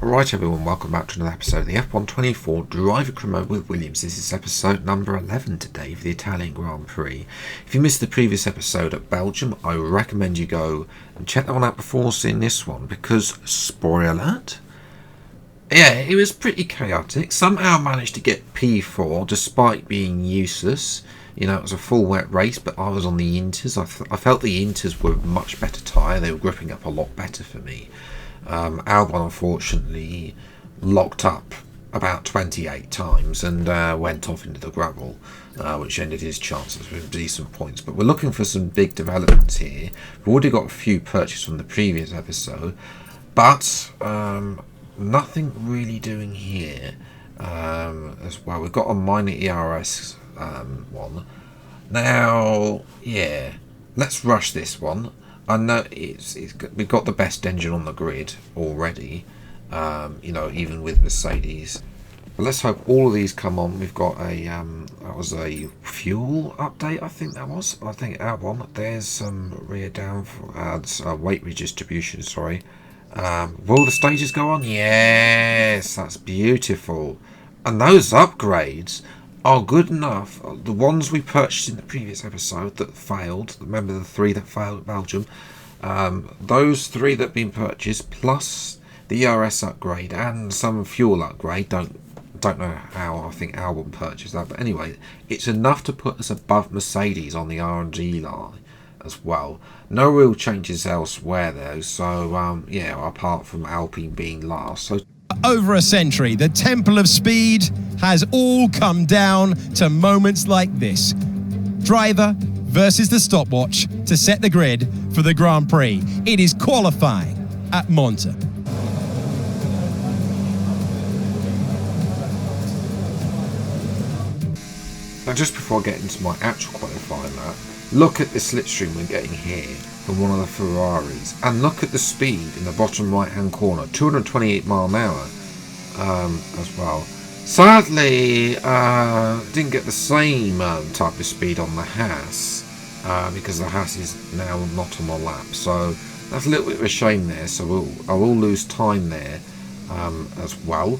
Alright everyone, welcome back to another episode of the F124 Driver Crew Mode with Williams. This is episode number 11 today for the Italian Grand Prix. If you missed the previous episode at Belgium, I recommend you go and check that one out before seeing this one, because, spoiler alert, yeah, it was pretty chaotic. Somehow managed to get P4 despite being useless. You know, it was a full wet race, but I was on the Inters. I felt the Inters were a much better tyre. They were gripping up a lot better for me. Albon unfortunately locked up about 28 times and went off into the gravel, which ended his chances with decent points. But we're looking for some big developments here. We've already got a few purchases from the previous episode, but nothing really doing here as well. We've got a minor ERS one. Now, yeah, let's rush this one. I know we've got the best engine on the grid already, you know, even with Mercedes. But let's hope all of these come on. We've got a that was a fuel update, I think that was. I think Albon. There's some rear down weight redistribution. Sorry. Will the stages go on? Yes, that's beautiful. And those upgrades are good enough. The ones we purchased in the previous episode that failed, remember the 3 that failed at Belgium, those 3 that have been purchased plus the ERS upgrade and some fuel upgrade, don't know how, I think Albon purchased that, but anyway, it's enough to put us above Mercedes on the R&D line as well. No real changes elsewhere though, so yeah, apart from Alpine being last. So over a century, the Temple of Speed has all come down to moments like this. Driver versus the stopwatch to set the grid for the Grand Prix. It is qualifying at Monza. Now, just before I get into my actual qualifying lap, look at the slipstream we're getting here from one of the Ferraris, and look at the speed in the bottom right hand corner, 228 mile an hour as well. Sadly, didn't get the same type of speed on the Haas, because the Haas is now not on the lap, so that's a little bit of a shame there. So I will lose time there as well.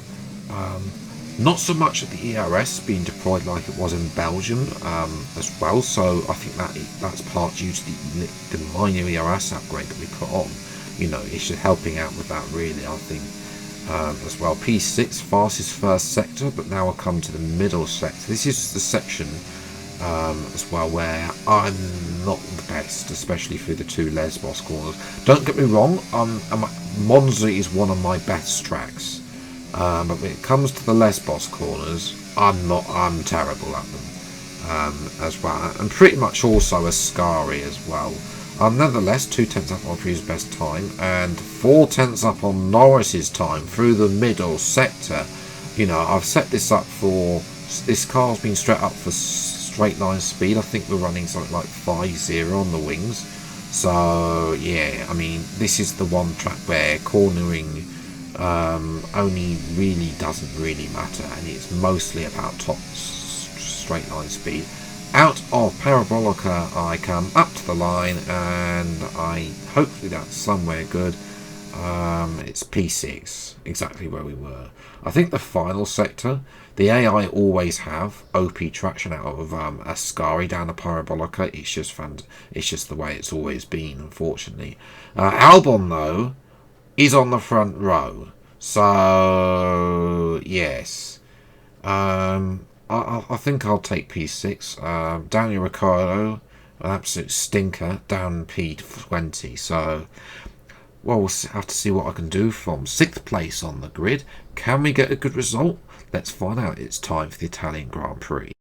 Not so much of the ERS being deployed like it was in Belgium as well, so I think that's part due to the minor ERS upgrade that we put on. You know, it's just helping out with that really, I think, as well. P6, fastest first sector, but now I'll come to the middle sector. This is the section as well where I'm not the best, especially through the 2 Lesbos corners. Don't get me wrong, Monza is one of my best tracks. But when it comes to the Lesbos corners, I'm terrible at them as well, and pretty much also Ascari as well. Nevertheless, 2/10 up on Drew's best time and 4/10 up on Norris's time through the middle sector. You know, I've set this up for, this car's been set up for straight line speed. I think we're running something like 5.0 on the wings. So yeah, I mean, this is the one track where cornering only really doesn't really matter, and it's mostly about top straight line speed. Out of Parabolica I come up to the line, and hopefully that's somewhere good. It's P6, exactly where we were. I think the final sector, the AI always have OP traction out of Ascari down to Parabolica. It's just the way it's always been, unfortunately. Albon though is on the front row, so yes, I think I'll take P6. Daniel Ricciardo, an absolute stinker, down P20. So, well, we'll have to see what I can do from 6th place on the grid. Can we get a good result? Let's find out. It's time for the Italian Grand Prix.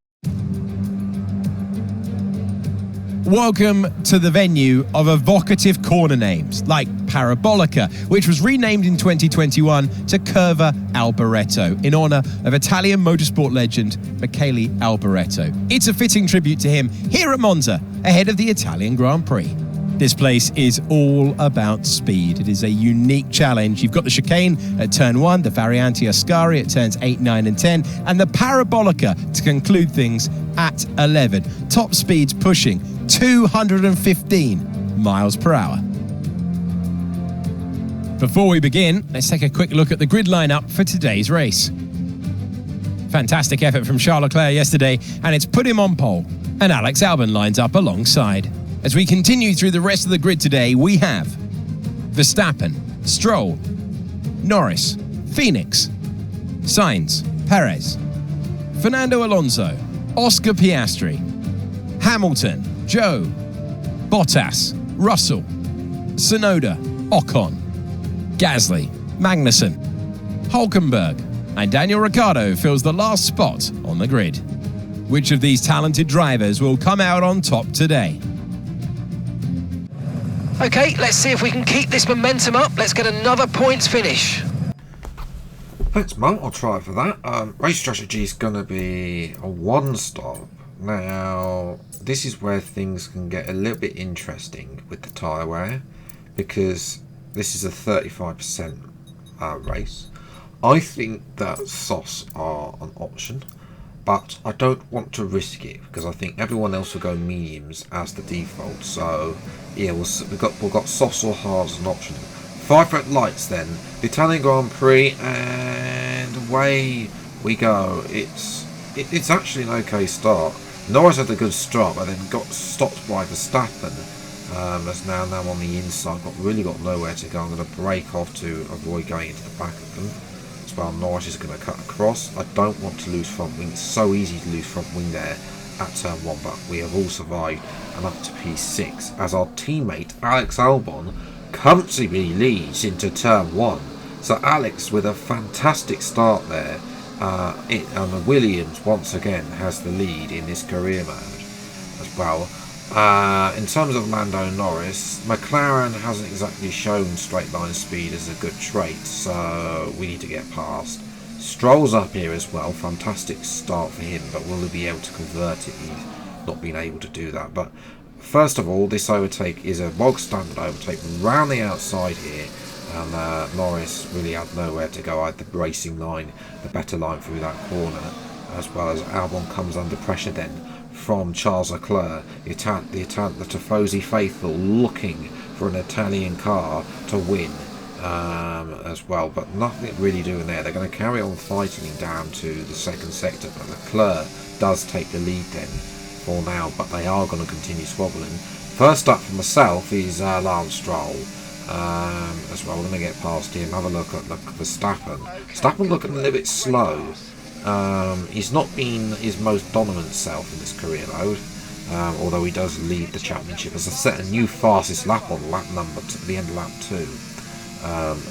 Welcome to the venue of evocative corner names like Parabolica, which was renamed in 2021 to Curva Alboreto in honour of Italian motorsport legend Michele Alboreto. It's a fitting tribute to him here at Monza, ahead of the Italian Grand Prix. This place is all about speed. It is a unique challenge. You've got the chicane at turn 1, the Variante Ascari at turns 8, 9 and 10, and the Parabolica to conclude things at 11. Top speeds pushing 215 miles per hour. Before we begin, let's take a quick look at the grid lineup for today's race. Fantastic effort from Charles Leclerc yesterday, and it's put him on pole, and Alex Albon lines up alongside. As we continue through the rest of the grid today, we have Verstappen, Stroll, Norris, Phoenix, Sainz, Perez, Fernando Alonso, Oscar Piastri, Hamilton, Zhou, Bottas, Russell, Tsunoda, Ocon, Gasly, Magnussen, Hulkenberg, and Daniel Ricciardo fills the last spot on the grid. Which of these talented drivers will come out on top today? Okay, let's see if we can keep this momentum up. Let's get another points finish. Thanks, Mark. I'll try for that. Race strategy is going to be a one-stop. Now, this is where things can get a little bit interesting with the tyre wear, because this is a 35% race. I think that softs are an option, but I don't want to risk it because I think everyone else will go mediums as the default. So yeah, we've got softs or hards as an option. 5 red lights then, the Italian Grand Prix, and away we go. It's actually an okay start. Norris had a good start, but then got stopped by Verstappen. As now on the inside, really got nowhere to go. I'm going to break off to avoid going into the back of them. As well, Norris is going to cut across. I don't want to lose front wing. It's so easy to lose front wing there at turn 1, but we have all survived and up to P6 as our teammate Alex Albon comfortably leads into turn 1. So Alex with a fantastic start there, and the Williams once again has the lead in this career mode as well. In terms of Lando Norris, McLaren hasn't exactly shown straight line speed as a good trait, so we need to get past. Stroll's up here as well, fantastic start for him, but will he be able to convert it? He's not been able to do that. But first of all, this overtake is a bog standard overtake round the outside here, and Norris really had nowhere to go. I had the racing line, the better line through that corner, as well as Albon comes under pressure then from Charles Leclerc, the Tifosi faithful, looking for an Italian car to win as well, but nothing really doing there. They're going to carry on fighting down to the second sector, but Leclerc does take the lead then for now, but they are going to continue swabbling. First up for myself is Lance Stroll as well. We're going to get past him, have a look at Verstappen. Verstappen looking a little bit slow. He's not been his most dominant self in this career mode, although he does lead the championship as I set a new fastest lap on lap number to the end of lap 2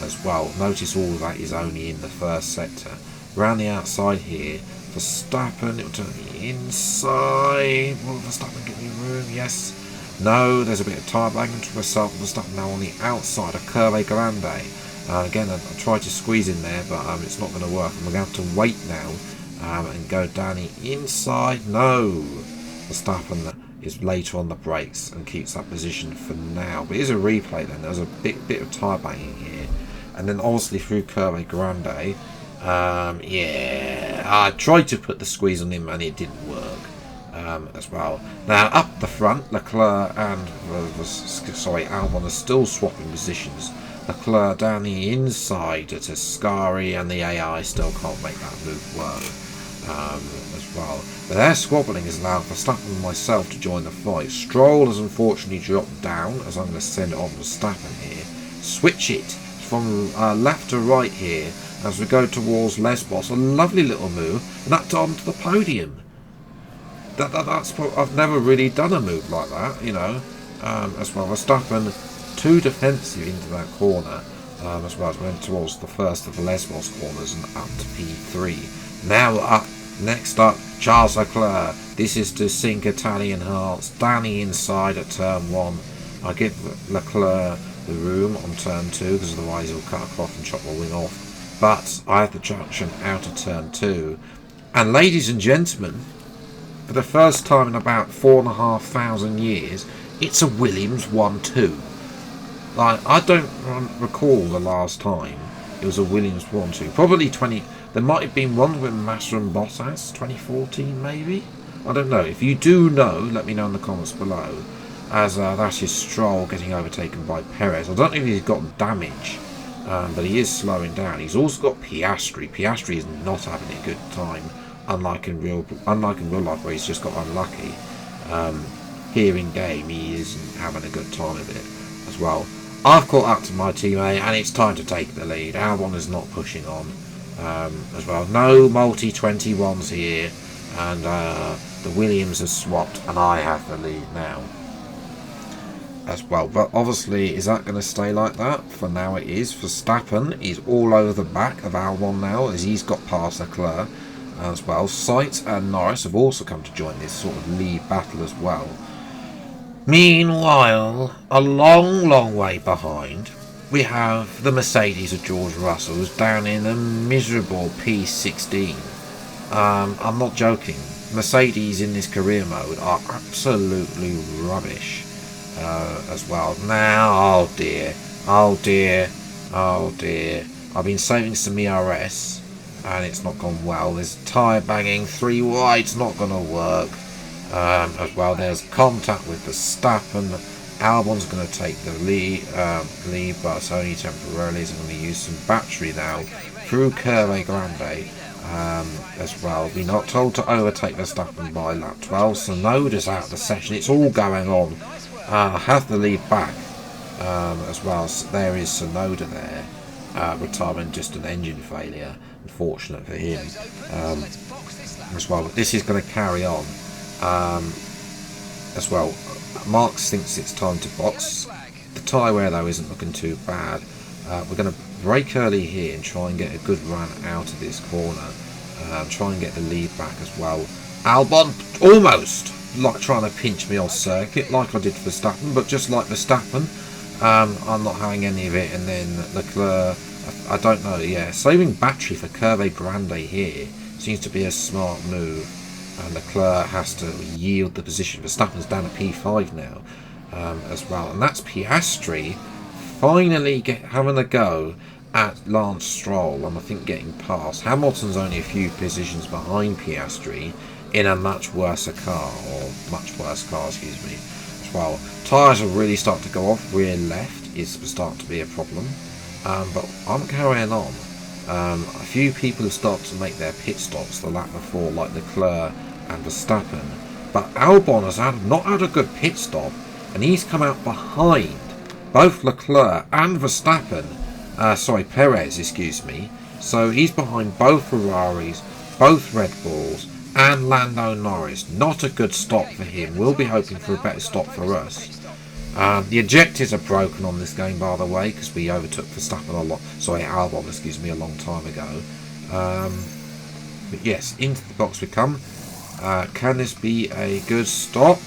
as well. Notice all of that is only in the first sector. Around the outside here, Verstappen, it will turn the inside. Will Verstappen give me room? Yes. No, there's a bit of tyre bagging to myself. Verstappen now on the outside of Curve Grande. Again, I tried to squeeze in there, but it's not going to work. I'm going to have to wait now and go down the inside. No! Verstappen is later on the brakes and keeps that position for now. But here's a replay then. There's a bit of tyre banging here. And then obviously through Curve Grande. Yeah, I tried to put the squeeze on him and it didn't work as well. Now up the front, Leclerc and Albon are still swapping positions. Leclerc down the inside to Ascari, and the AI still can't make that move work as well. But their squabbling has allowed Verstappen and myself to join the fight. Stroll has unfortunately dropped down, as I'm going to send it on to Verstappen here. Switch it from left to right here as we go towards Lesbos. A lovely little move, and that's onto the podium. That's I've never really done a move like that, you know, as well. Verstappen too defensive into that corner, as well as went towards the first of the Lesbos corners and up to P3. Now next up, Charles Leclerc. This is to sink Italian hearts down the inside at turn 1. I give Leclerc the room on turn 2 because otherwise he'll cut across and chop the wing off. But I have the traction out of turn 2. And ladies and gentlemen, for the first time in about 4,500 years, it's a Williams 1-2. Like, I don't recall the last time it was a Williams 1-2. Probably 20. There might have been one with Massa and Bottas, 2014 maybe. I don't know. If you do know, let me know in the comments below. As that is Stroll getting overtaken by Perez. I don't know if he's got damage but he is slowing down. He's also got Piastri. Piastri is not having a good time, unlike in real life where he's just got unlucky. Here in game, he isn't having a good time of it as well. I've caught up to my teammate, and it's time to take the lead. Albon is not pushing on as well. No multi-21s here, and the Williams has swapped, and I have the lead now as well. But obviously, is that going to stay like that? For now it is. Verstappen is all over the back of Albon now, as he's got past Leclerc as well. Sainz and Norris have also come to join this sort of lead battle as well. Meanwhile, a long way behind, we have the Mercedes of George Russell, who's down in a miserable P16. I'm not joking. Mercedes in this career mode are absolutely rubbish as well. Now, oh dear. I've been saving some ERS, and it's not gone well. There's tyre banging, 3 wide's not going to work. As well, there's contact with Verstappen. Albon's going to take the lead, but it's only temporarily. He's going to use some battery now through Curve Grande as well. We're not told to overtake Verstappen by lap 12. Sonoda's out of the session. It's all going on. Have the lead back as well. So there is Sonoda there, retiring just an engine failure. Unfortunate for him as well. But this is going to carry on. As well, Marx thinks it's time to box. The tyre wear though isn't looking too bad. We're going to brake early here and try and get a good run out of this corner. Try and get the lead back as well. Albon almost like trying to pinch me off circuit like I did for Verstappen, but just like Verstappen, I'm not having any of it. And then Leclerc, I don't know, yeah, saving battery for Curve Grande here seems to be a smart move. And Leclerc has to yield the position. Verstappen's down to P5 now as well. And that's Piastri finally having a go at Lance Stroll, and I think getting past. Hamilton's only a few positions behind Piastri in a much worse car, excuse me, as well. Tyres are really starting to go off. Rear left is starting to be a problem. But I'm carrying on. A few people have started to make their pit stops the lap before, like Leclerc and Verstappen, but Albon has not had a good pit stop, and he's come out behind both Leclerc and Verstappen. Perez, excuse me. So he's behind both Ferraris, both Red Bulls, and Lando Norris. Not a good stop for him. We'll be hoping for a better stop for us. The ejectors are broken on this game, by the way, because we overtook Verstappen Albon, excuse me, a long time ago. But yes, into the box we come. Can this be a good stop?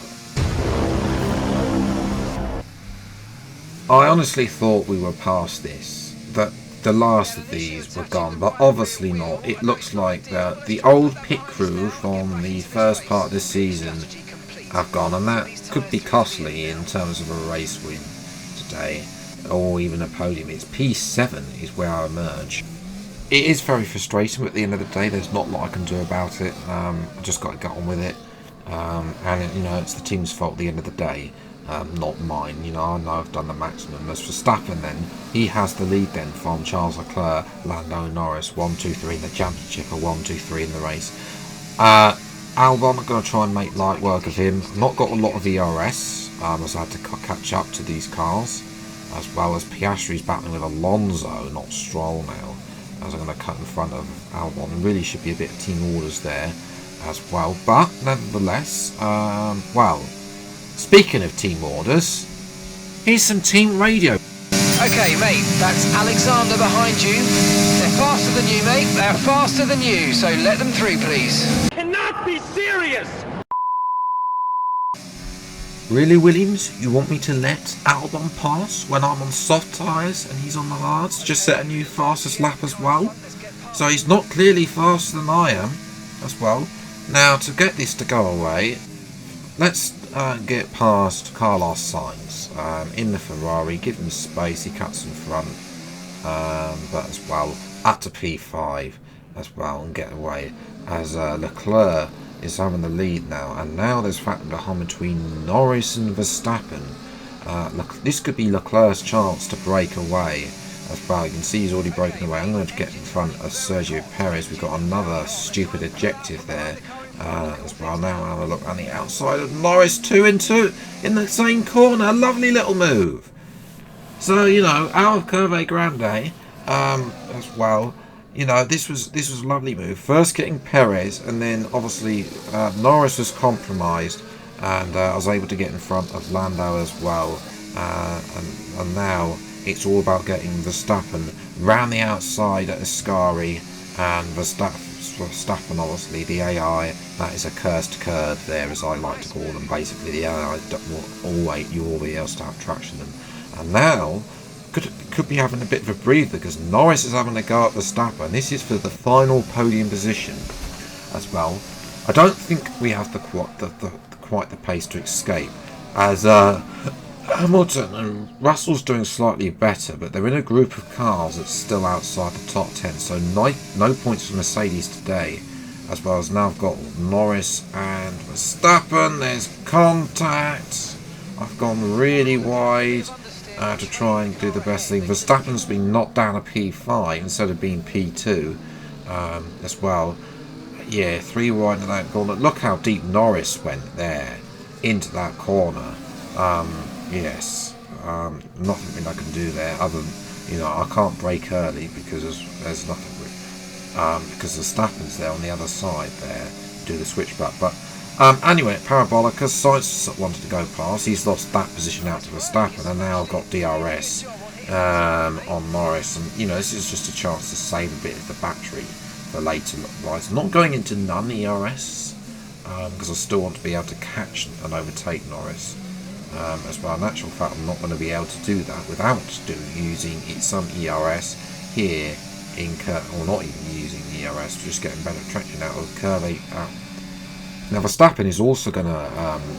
I honestly thought we were past this, that the last of these were gone, but obviously not. It looks like the old pit crew from the first part of the season have gone, and that could be costly in terms of a race win today, or even a podium. It's P7 is where I emerge. It is very frustrating, but at the end of the day there's not a lot I can do about it. I just got to get on with it, and you know, it's the team's fault at the end of the day, not mine. You know, I know I've done the maximum. As for Verstappen, then he has the lead then from Charles Leclerc, Lando Norris, 1, 2, 3 in the championship, or 1, 2, 3 in the race. Albon, I'm going to try and make light work of him. Not got a lot of ERS, as I had to catch up to these cars, as well as Piastri's battling with Alonso, not Stroll now, as I'm going to cut in front of Albon. Really should be a bit of team orders there as well. But nevertheless, well, speaking of team orders, here's some team radio. Okay, mate, that's Alexander behind you. They're faster than you, mate. They're faster than you, so let them through, please. Cannot be serious! Really, Williams? You want me to let Albon pass when I'm on soft tyres and he's on the hards? Just set a new fastest lap as well? So he's not clearly faster than I am as well. Now, to get this to go away, let's get past Carlos Sainz in the Ferrari, give him space, he cuts in front, but as well up to P5 as well and get away, as Leclerc is having the lead now, and now there's factor behind between Norris and Verstappen. This could be Leclerc's chance to break away as well. You can see he's already broken away. I'm going to get in front of Sergio Perez. We've got another stupid ejective there as well. Now I'll have a look on the outside of Norris, 2 and 2 in the same corner. Lovely little move. So, you know, out of Curve Grande as well. You know, this was a lovely move. First getting Perez, and then obviously Norris was compromised, and I was able to get in front of Lando as well. And now it's all about getting Verstappen round the outside at Ascari, and Verstappen, obviously the AI, that is a cursed curve there, as I like to call them. Basically, the AI will wait you all be able to have traction them. And now could be having a bit of a breather, because Norris is having a go at Verstappen. This is for the final podium position as well. I don't think we have quite the pace to escape, as Hamilton and Russell's doing slightly better, but they're in a group of cars that's still outside the top 10, so no points for Mercedes today, as well. As now I've got Norris and Verstappen. There's contact. I've gone really wide to try and do the best thing. Verstappen's been knocked down a P5 instead of being P2 as well. Yeah, 3 wide in that corner. Look how deep Norris went there into that corner. Yes, nothing I can do there other than, you know, I can't brake early because there's nothing because Verstappen's there on the other side there, do the switchback. But anyway, Parabolica, Sainz wanted to go past. He's lost that position out to Verstappen, and now I've got DRS on Norris. And, you know, this is just a chance to save a bit of the battery for later rides. I'm not going into non-ERS because I still want to be able to catch and overtake Norris as well. In actual fact, I'm not going to be able to do that without using some ERS here in or not even using ERS, just getting better traction out of curve 8 out. Now Verstappen is also going to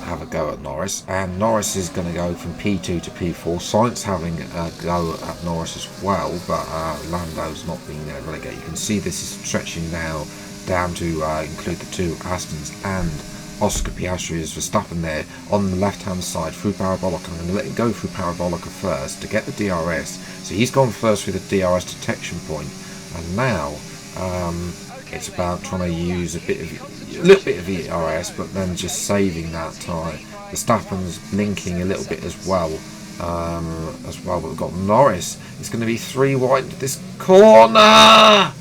have a go at Norris, and Norris is going to go from P2 to P4. Sainz having a go at Norris as well, but Lando's not being relegated. You can see this is stretching now down to include the 2 Astons and Oscar Piastri as Verstappen there on the left hand side through Parabolica. I'm going to let him go through Parabolica first to get the DRS. So he's gone first through the DRS detection point, and now it's about trying to use a little bit of ERS, but then just saving that time. Verstappen's blinking a little bit as well. But we've got Norris. It's going to be 3 wide into this corner.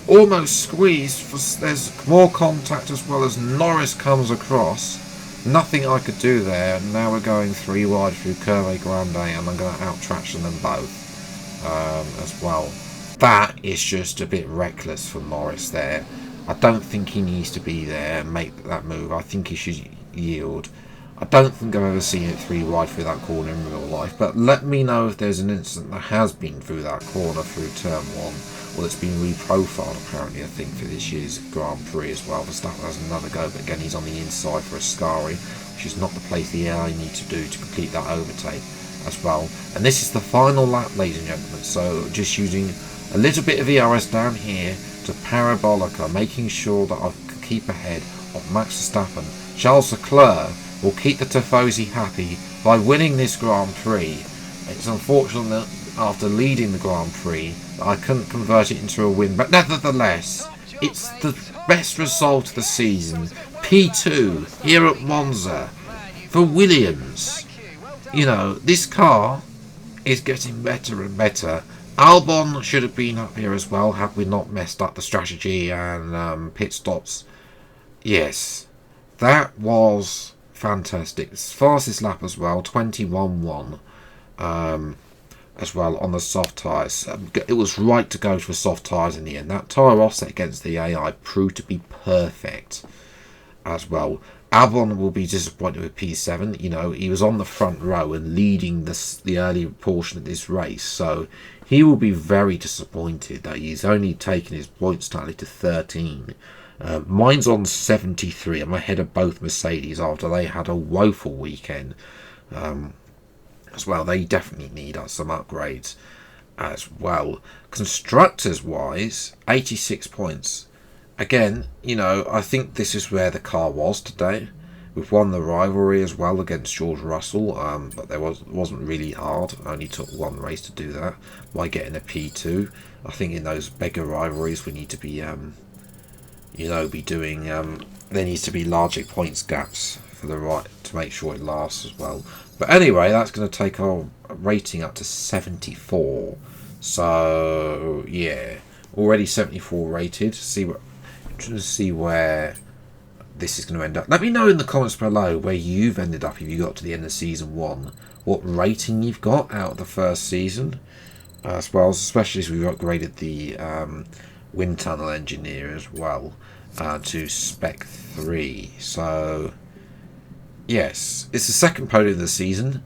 Almost squeezed. There's more contact as well as Norris comes across. Nothing I could do there. And now we're going 3 wide through Curve Grande, and I'm going to out-traction them both as well. That is just a bit reckless for Norris there. I don't think he needs to be there and make that move. I think he should yield. I don't think I've ever seen it 3 wide through that corner in real life, but let me know if there's an incident that has been through that corner through turn 1, or that's been reprofiled apparently, I think, for this year's Grand Prix as well. Verstappen has another go, but again he's on the inside for Ascari, which is not the place the AI need to do to complete that overtake as well. And this is the final lap, ladies and gentlemen, so just using a little bit of ERS down here to Parabolica, making sure that I can keep ahead of Max Verstappen. Charles Leclerc will keep the Tifosi happy by winning this Grand Prix. It's unfortunate that after leading the Grand Prix that I couldn't convert it into a win, but nevertheless it's the best result of the season. P2 here at Monza for Williams. You know, this car is getting better and better. Albon should have been up here as well had we not messed up the strategy and pit stops. Yes, that was fantastic. Fastest lap as well, 21.1 as well on the soft tyres. It was right to go for soft tyres in the end. That tyre offset against the AI proved to be perfect as well. Albon will be disappointed with P7. You know, he was on the front row and leading the early portion of this race, so he will be very disappointed that he's only taken his points tally to 13. Mine's on 73. I'm ahead of both Mercedes after they had a woeful weekend as well. They definitely need some upgrades as well. Constructors wise, 86 points. Again, you know, I think this is where the car was today. We've won the rivalry as well against George Russell, but wasn't really hard. Only took one race to do that by getting a P2. I think in those bigger rivalries we need to be, be doing. There needs to be larger points gaps for the right to make sure it lasts as well. But anyway, that's going to take our rating up to 74. So yeah, already 74 rated. Trying to see where this is going to end up. Let me know in the comments below where you've ended up if you got to the end of season 1. What rating you've got out of the first season, as well, especially as we've upgraded the wind tunnel engineer as well to spec 3. So yes, it's the second podium of the season.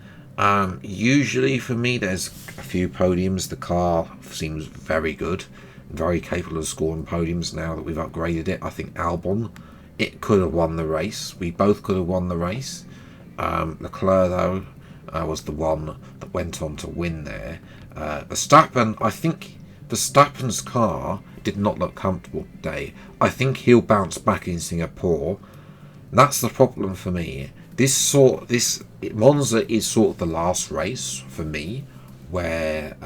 Usually for me there's a few podiums. The car seems very good, very capable of scoring podiums now that we've upgraded it. I think Albon, it could have won the race. We both could have won the race. Leclerc though was the one that went on to win there. Verstappen, I think Verstappen's car did not look comfortable today. I think he'll bounce back in Singapore. That's the problem for me. Monza is sort of the last race for me where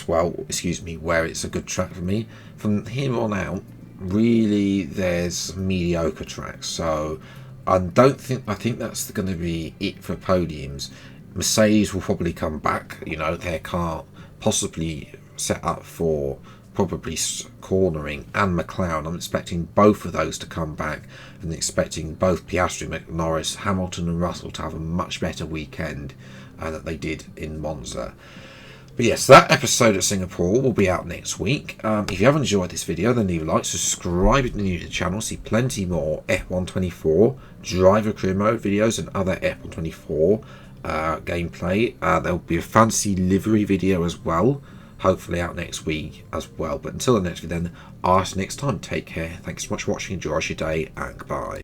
where it's a good track for me. From here on out, really there's mediocre tracks. So I think that's going to be it for podiums. Mercedes will probably come back. Their car possibly set up for probably cornering, and McLaren. I'm expecting both of those to come back, and expecting both Piastri, Norris, Hamilton and Russell to have a much better weekend than they did in Monza. But yes, that episode at Singapore will be out next week. If you have enjoyed this video, then leave a like, subscribe if you're new to the channel, see plenty more F124 driver career mode videos and other F124 gameplay. There'll be a fancy livery video as well, hopefully out next week as well. But until the next video then, I'll see you next time. Take care. Thanks so much for watching. Enjoy your day and goodbye.